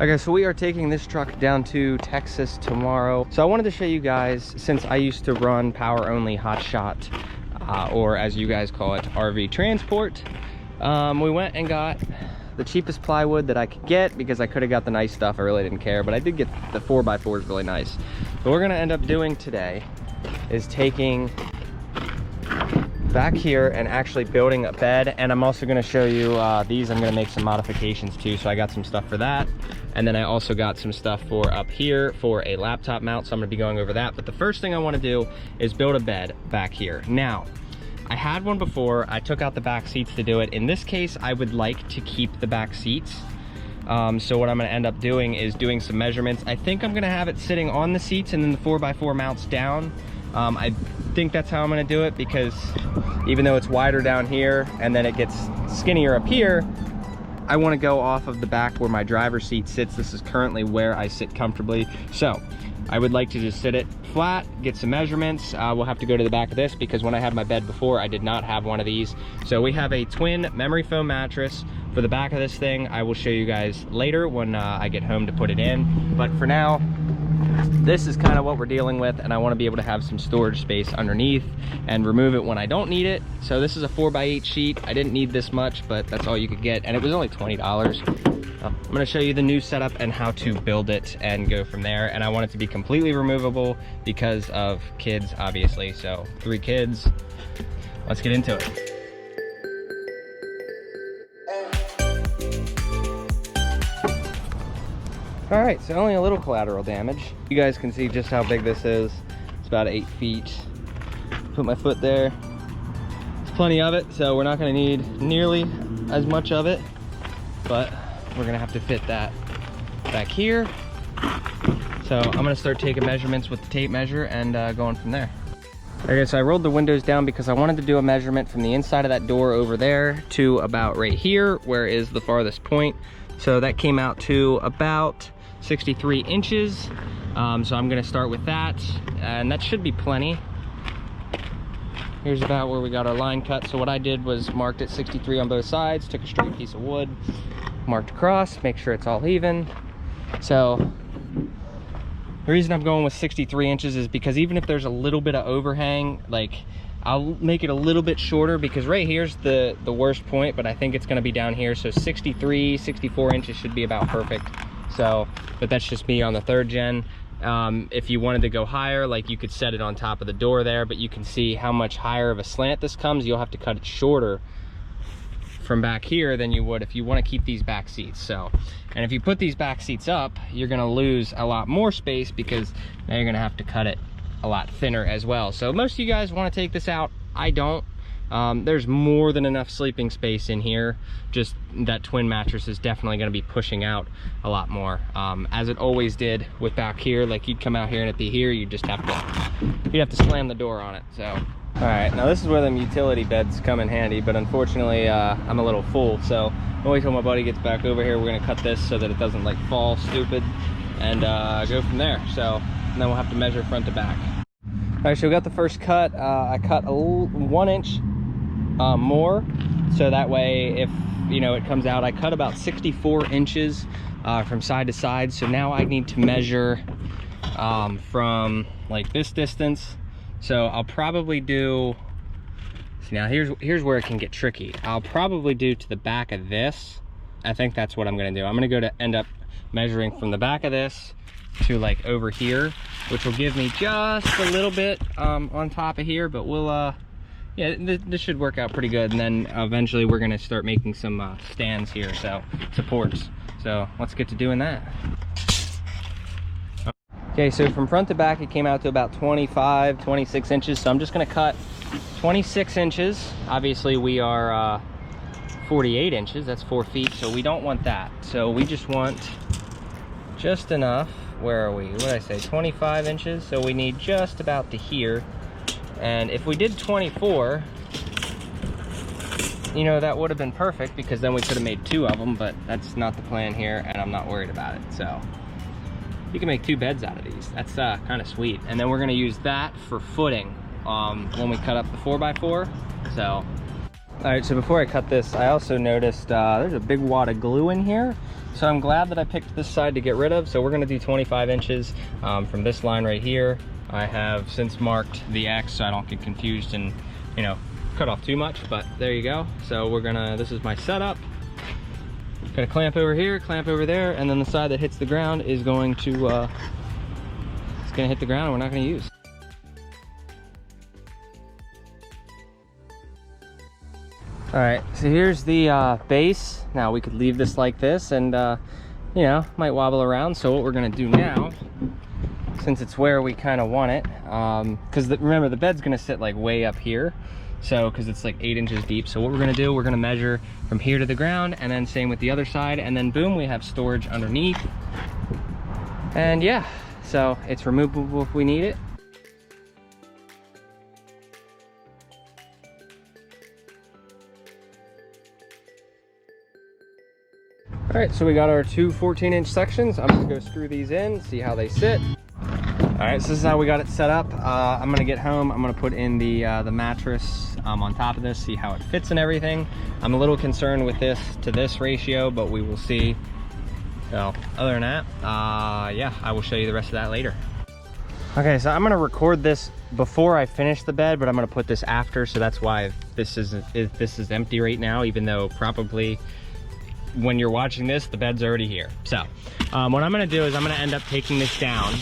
Okay, so we are taking this truck down to Texas tomorrow. So I wanted to show you guys, since I used to run power only Hotshot, or as you guys call it, RV transport. We went and got the cheapest plywood that I could get because I could have got the nice stuff. I really didn't care, but I did get the 4x4s really nice. What we're gonna end up doing today is taking back here and actually building a bed. And I'm also gonna show you these. I'm gonna make some modifications too. So I got some stuff for that. And then I also got some stuff for up here for a laptop mount. So I'm gonna be going over that. But the first thing I wanna do is build a bed back here. Now, I had one before. I took out the back seats to do it. In this case, I would like to keep the back seats. So what I'm gonna end up doing is doing some measurements. I think I'm gonna have it sitting on the seats and then the 4x4 mounts down. I think that's how I'm gonna do it, because even though it's wider down here and then it gets skinnier up here, I wanna go off of the back where my driver's seat sits. This is currently where I sit comfortably. So I would like to just sit it flat, get some measurements. We'll have to go to the back of this because when I had my bed before, I did not have one of these. So we have a twin memory foam mattress for the back of this thing. I will show you guys later when I get home to put it in. But for now, this is kind of what we're dealing with, and I want to be able to have some storage space underneath and remove it when I don't need it. So this is a 4x8 sheet. I didn't need this much, but that's all you could get, and it was only $20. I'm going to show you the new setup and how to build it and go from there. And I want it to be completely removable because of kids, obviously. So 3 kids. Let's get into it. All right, so only a little collateral damage. You guys can see just how big this is. It's about 8 feet. Put my foot there. It's plenty of it, so we're not gonna need nearly as much of it, but we're gonna have to fit that back here. So I'm gonna start taking measurements with the tape measure and going from there. Okay, so I rolled the windows down because I wanted to do a measurement from the inside of that door over there to about right here, where is the farthest point. So that came out to about 63 inches. So I'm gonna start with that, and that should be plenty. Here's about where we got our line cut. So what I did was marked at 63 on both sides, took a straight piece of wood, marked across, make sure it's all even. So the reason I'm going with 63 inches is because even if there's a little bit of overhang, like I'll make it a little bit shorter, because right here's the worst point, but I think it's gonna be down here. So 63, 64 inches should be about perfect. So, but that's just me on the 3rd gen. If you wanted to go higher, like you could set it on top of the door there, but you can see how much higher of a slant this comes. You'll have to cut it shorter from back here than you would if you want to keep these back seats. So, and if you put these back seats up, you're gonna lose a lot more space because now you're gonna have to cut it a lot thinner as well. So most of you guys want to take this out. I don't. There's more than enough sleeping space in here. Just that twin mattress is definitely going to be pushing out a lot more, as it always did with back here. Like you'd come out here and it'd be here, you'd have to slam the door on it. So all right, now this is where them utility beds come in handy, but unfortunately I'm a little full. So wait till my buddy gets back over here. We're going to cut this so that it doesn't like fall stupid, and go from there. So and then we'll have to measure front to back. All right, so we got the first cut. I cut 1 inch more, so that way if it comes out, I cut about 64 inches from side to side. So now I need to measure from like this distance. So I'll probably do, see now here's where it can get tricky. I'll probably do to the back of this. I think that's what I'm gonna do. I'm gonna end up measuring from the back of this to like over here, which will give me just a little bit on top of here, but we'll yeah, this should work out pretty good. And then eventually we're gonna start making some stands here, so supports. So let's get to doing that. Okay, so from front to back it came out to about 25, 26 inches. So I'm just gonna cut 26 inches. Obviously we are 48 inches, that's 4 feet, so we don't want that. So we just want just enough. Where are we? What did I say? 25 inches. So we need just about to here. And if we did 24, that would have been perfect, because then we could have made 2 of them, but that's not the plan here, and I'm not worried about it. So you can make 2 beds out of these. That's kind of sweet. And then we're gonna use that for footing when we cut up the 4x4. So All right, so before I cut this, I also noticed there's a big wad of glue in here. So I'm glad that I picked this side to get rid of. So we're gonna do 25 inches from this line right here. I have since marked the X so I don't get confused and, you know, cut off too much, but there you go. So we're gonna, this is my setup. Got a clamp over here, clamp over there, and then the side that hits the ground is going to, it's gonna hit the ground and we're not gonna use. All right, so here's the base. Now we could leave this like this and, you know, might wobble around. So what we're gonna do now, since it's where we kind of want it, because remember the bed's gonna sit like way up here. So, because it's like 8 inches deep. So what we're gonna do, we're gonna measure from here to the ground, and then same with the other side, and then boom, we have storage underneath. And yeah, so it's removable if we need it. All right, so we got our two 14-inch sections. I'm gonna go screw these in, see how they sit. All right, so this is how we got it set up. I'm gonna get home, I'm gonna put in the mattress on top of this, see how it fits and everything. I'm a little concerned with this to this ratio, but we will see. So other than that, yeah, I will show you the rest of that later. Okay, so I'm gonna record this before I finish the bed, but I'm gonna put this after, so that's why this is empty right now, even though probably when you're watching this, the bed's already here. So what I'm gonna do is I'm gonna end up taking this down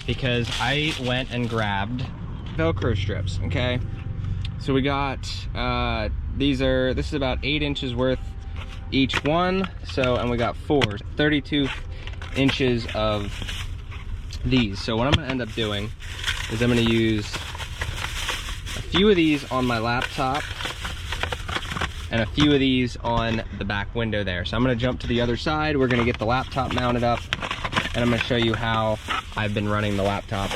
because I went and grabbed Velcro strips, okay? So we got, this is about 8 inches worth each one. So, and we got 32 inches of these. So what I'm gonna end up doing is I'm gonna use a few of these on my laptop and a few of these on the back window there. So I'm gonna jump to the other side. We're gonna get the laptop mounted up, and I'm gonna show you how I've been running the laptop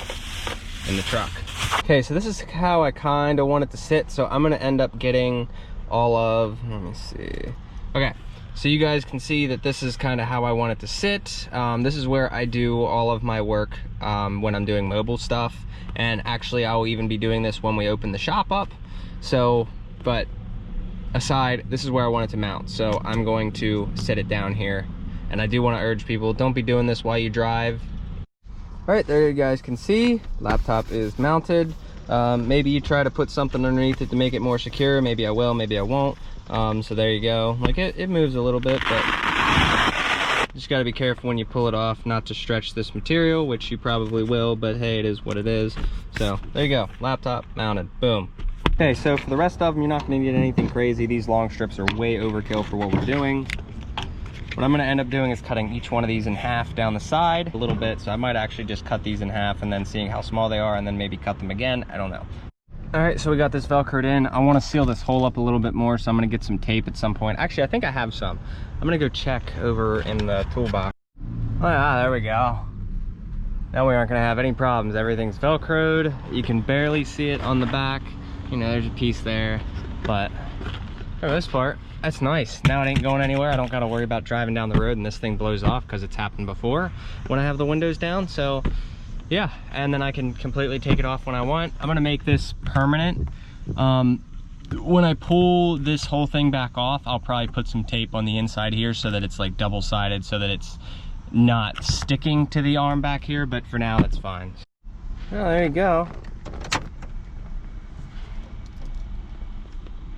in the truck. Okay, so this is how I kind of want it to sit. So I'm gonna end up getting all of, let me see. Okay, so you guys can see that this is kind of how I want it to sit. This is where I do all of my work when I'm doing mobile stuff. And actually I'll even be doing this when we open the shop up. So, but aside, this is where I want it to mount. So I'm going to set it down here. And I do want to urge people, don't be doing this while you drive. All right, there you guys can see, laptop is mounted. Maybe you try to put something underneath it to make it more secure. Maybe I will, maybe I won't. So there you go. Like it moves a little bit, but just got to be careful when you pull it off not to stretch this material, which you probably will, but hey, it is what it is. So there you go, laptop mounted, boom. Okay, so for the rest of them, you're not gonna need anything crazy. These long strips are way overkill for what we're doing. What I'm gonna end up doing is cutting each one of these in half down the side a little bit. So I might actually just cut these in half and then seeing how small they are and then maybe cut them again, I don't know. All right, so we got this Velcroed in. I wanna seal this hole up a little bit more, so I'm gonna get some tape at some point. Actually, I think I have some. I'm gonna go check over in the toolbox. Oh yeah, there we go. Now we aren't gonna have any problems. Everything's Velcroed. You can barely see it on the back. You know, there's a piece there, but for this part, that's nice. Now it ain't going anywhere. I don't got to worry about driving down the road and this thing blows off because it's happened before when I have the windows down. So yeah, and then I can completely take it off when I want. I'm gonna make this permanent. When I pull this whole thing back off, I'll probably put some tape on the inside here so that it's like double-sided so that it's not sticking to the arm back here, but for now it's fine. Oh, there you go.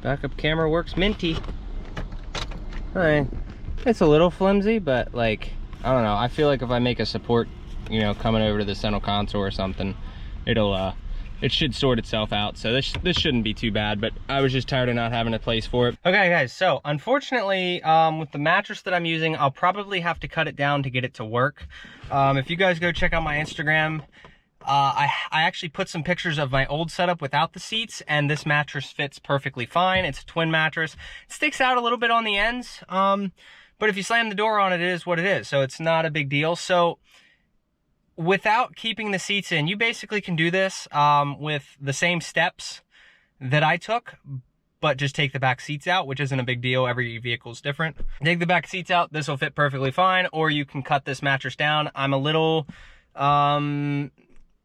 Backup camera works minty. Alright, it's a little flimsy, but like, I don't know, I feel like if I make a support, you know, coming over to the center console or something, it should sort itself out. So this shouldn't be too bad, but I was just tired of not having a place for it. Okay guys, so unfortunately, with the mattress that I'm using, I'll probably have to cut it down to get it to work. If you guys go check out my Instagram, I actually put some pictures of my old setup without the seats, and this mattress fits perfectly fine. It's a twin mattress. It sticks out a little bit on the ends, but if you slam the door on it, it is what it is. So it's not a big deal. So without keeping the seats in, you basically can do this with the same steps that I took, but just take the back seats out, which isn't a big deal. Every vehicle is different. Take the back seats out. This will fit perfectly fine, or you can cut this mattress down. I'm a little...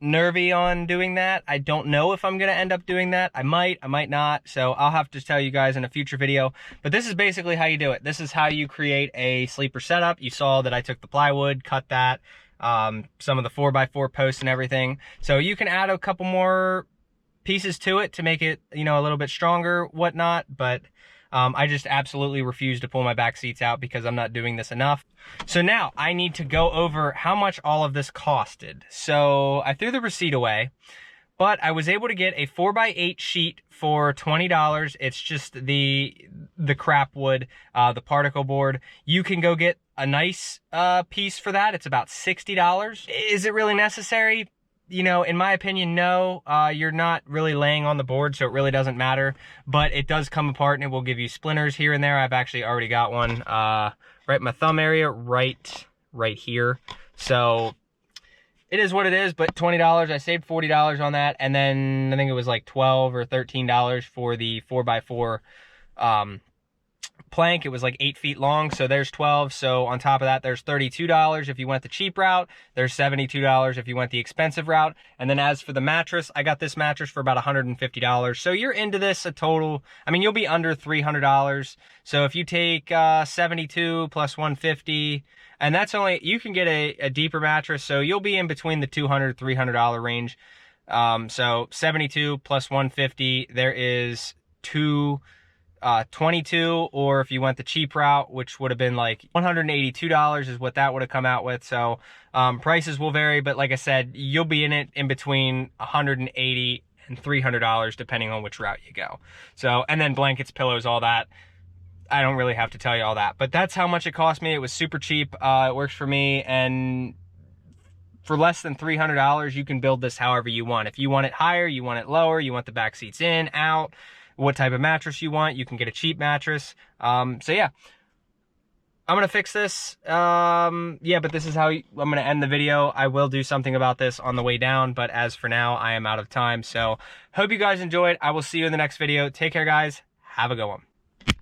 nervy on doing that. I don't know if I'm gonna end up doing that. I might not. So I'll have to tell you guys in a future video. But this is basically how you do it. This is how you create a sleeper setup. You saw that I took the plywood, cut that, some of the 4x4 posts and everything. So you can add a couple more pieces to it to make it, you know, a little bit stronger, whatnot. But I just absolutely refuse to pull my back seats out because I'm not doing this enough. So now I need to go over how much all of this costed. So I threw the receipt away, but I was able to get a 4x8 sheet for $20. It's just the crap wood, the particle board. You can go get a nice piece for that. It's about $60. Is it really necessary? You know, in my opinion, no. You're not really laying on the board, so it really doesn't matter. But it does come apart, and it will give you splinters here and there. I've actually already got one right in my thumb area, right here. So it is what it is, but $20. I saved $40 on that, and then I think it was like $12 or $13 for the 4x4 plank. It was like 8 feet long, so there's 12. So on top of that, there's $32 if you went the cheap route. There's $72 if you went the expensive route. And then as for the mattress, I got this mattress for about $150. So you're into this a total, I mean, you'll be under $300. So if you take 72 plus 150, and that's only, you can get a deeper mattress, so you'll be in between the $200, $300 range. So 72 plus 150, there is 22, or if you went the cheap route, which would have been like $182 is what that would have come out with. So prices will vary, but like I said, you'll be in it in between $180 and $300 depending on which route you go. So, and then blankets, pillows, all that. I don't really have to tell you all that, but that's how much it cost me. It was super cheap. It works for me, and for less than $300, you can build this however you want. If you want it higher, you want it lower, you want the back seats in, out, what type of mattress you want, you can get a cheap mattress. So yeah, I'm gonna fix this. Yeah, but this is how I'm gonna end the video. I will do something about this on the way down, but as for now, I am out of time. So hope you guys enjoyed. I will see you in the next video. Take care, guys. Have a good one.